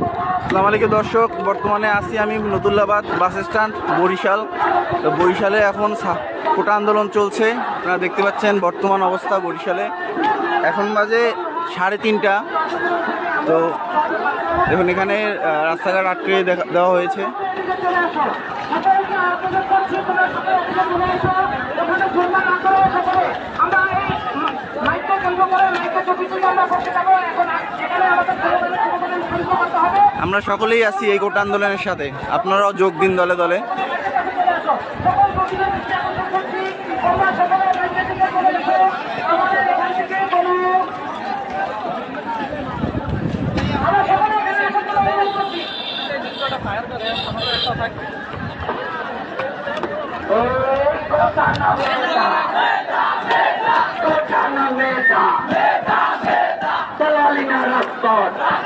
আসসালামু আলাইকুম দর্শক, বর্তমানে আছি আমি নতুল্লাবাদ বাস স্ট্যান্ড বরিশাল। তো বরিশালে এখন কোটা আন্দোলন চলছে, আপনারা দেখতে পাচ্ছেন বর্তমান অবস্থা বরিশালে। এখন বাজে 3:30। তো দেখুন এখানে রাস্তাঘাট আটকে দেওয়া হয়েছে। আমরা সকলেই আছি এই কোটা আন্দোলনের সাথে, আপনারাও যোগ দিন দলে দলে। রাজপথ